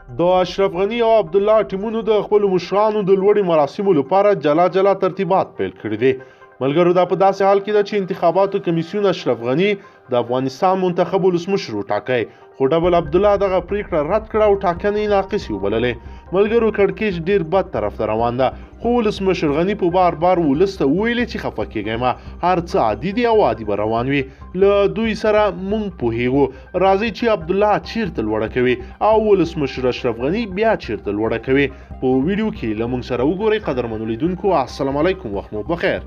د اشرف غني او عبدالله ټیمونو د خپلو مشرانو د لوړې مراسمو لپاره جلا جلا ترتیبات پیل کړي دي. ملګرو دا په داسې حال کې ده چې انتخاباتو کمیسیون اشرف غني د افغانستان منتخب ولسمشر وټاکی، خو ډبل عبدالله دغه پریکړه رد کړه او ټاکنې ناقصې وبللې. ملګرو کړکېچ ډیر بد طرف ته روان ده، خو ولسمشر غني په بار بار ولس ته وویلې چې خفه کیږئ مه، هر څه عادي دي او عادي به روان وي. له دوی سره مونږ پوهیږو، راځئ چې عبدالله چیرته لوړه کوي او ولسمشر اشرف غني بیا چیرته لوړه کوي. په ویډیو کې له مونږ سره وګورئ. قدرمنو لیدونکو السلام علیکم، وخت مو بخیر.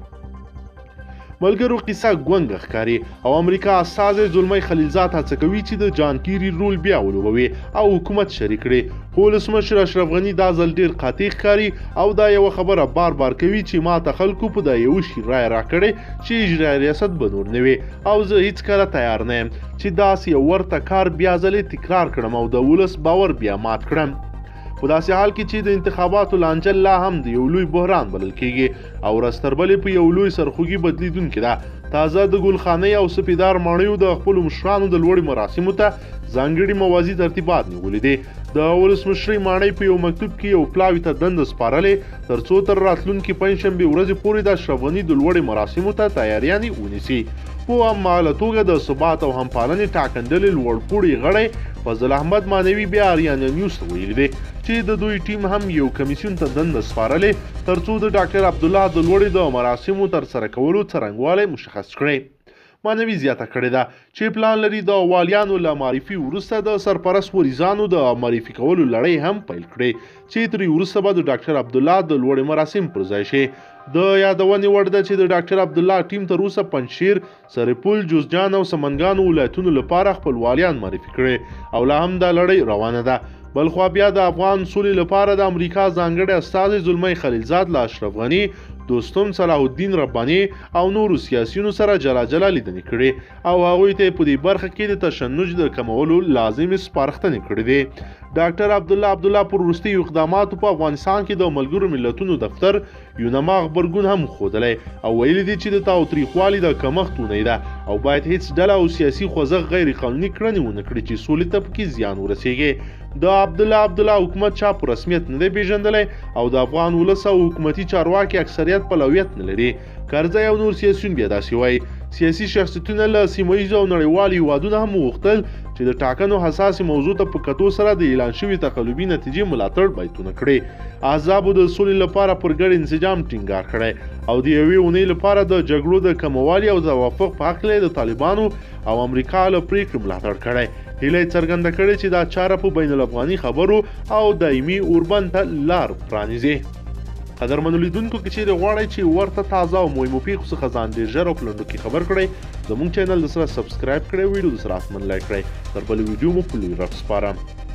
ملګرو قصه ګونګه ښکاري او امریکا استازی زلمی خلیلزاد هڅه کوي چې د جان کیری رول بیا ولوبوي او حکومت شریک کړي، خو ولسمشر اشرف غني دا ځل ډیر قاطع ښکاري او دا یوه خبره بار بار کوي چې ما ته خلکو په دا یو شي رایه راکړې چې اجرایي ریاست به نور نه وي، او زه هیڅکله تیار نه یم چې داسې یو ورته کار بیا ځلې تکرار کړم او د ولس باور بیا مات کړم. په داسې حال کې چې د انتخاباتو لانجه لا هم د یو لوی بحران بلل کیږي او ورځ تر بلې په یو لوی سرخوږي بدلیدونکې ده. تازه د ګلخانۍ او سپیدار ماڼیو د خپلو مشرانو د لوړې مراسمو ته ځانګړي موازي ترتیبات نیولي دي. د ولسمشرۍ ماڼۍ په یو مکتوب کې یو پلاوي ته دنده سپارلې تر څو تر راتلونکي پنجشنبې ورځې پورې د اشرف غني د لوړې مراسمو ته تیاریانې ونیسي. په هممهاله توګه د ثبات او همپالنې ټاکنډلې لوړپوړي غړی فضل احمد مانوي بیا اریانا نیوز ته ویلي دی چې د دوی ټیم هم یو کمیسیون ته دنده سپارلې تر څو د ډاکټر عبدالله د لوړې د مراسمو ترسره کولو څرنګوالی مشخص کړي. مانوي زیاته کړې ده چې پلان لري د والیانو له معرفي وروسته د سرپرست وریزانو د معرفي کولو لړۍ هم پیل کړي چې ترې وروسته به د ډاکټر عبدالله د لوړې مراسم پر ځای شي. د یادونې وړ ده چې د ډاکټر عبدالله ټیم تر اوسه پنجشیر، سرپل، جوزجان او سمنګانو ولایتونو لپاره خپل والیان معرفي کړي او لا هم دا لړۍ روانه ده. بلخوا بیا د افغان سولې لپاره د امریکا ځانګړی استازی زلمی خلیلزاد له اشرف غني، دوستم صلاح الدین رباني او نورو سیاسیونو سره جلا جلا لیدنې کړي او هغوی ته په دې برخه کې د تشنج د کمولو لازمې سپارښتنې کړې دي. ډاکټر عبدالله پر وروستیو اقداماتو په افغانستان کې د ملګرو ملتونو دفتر یونما غبرګون هم ښودلی او ویلي دي چې د تاوتریخوالي د کمښت اونۍ ده او باید هیڅ ډله او سیاسي خوځښت غیر قانوني کړنې ونه کړي چې سولې ته پکې زیان ورسیږي. د عبدالله حکومت چا په رسمیت نه دی پیژندلی او د افغان ولس او حکومتي چارواکي اکثریت پلویت نه لري. کرزی او نور سیاسیون بیا داسې وایي. سیاسي شخصیتونه له سیمه ییزو او نړیوالو هیوادونو هم وغوښتل چې د ټاکنو حساسې موضوع ته په کتو سره د اعلان شوي تقلبي نتیجې ملاتړ بیتونه کړي. احزابو د سولې لپاره پر ګډ انسجام ټینګار کړی او د یوې اونۍ لپاره د جګړو د کموالي او توافق په هکله د طالبانو او امریکا له پریکړې ملاتړ کړی. هیله یې څرګنده کړې چې دا چاره په بین الافغاني خبرو او دایمي اوربند ته لار پرانیزي. قدرمنو لیدونکو که چیرې غواړئ چې ورته تازه او مهمو پیښو څخه ځان ډېر ژر او په لنډو کې خبر کړئ، زموږ چینل د سره سبسکرایب کړئ، ویډیو د سره حتما لایک کړئ. تر بلې ویډیو مو په لوی رب سپارم.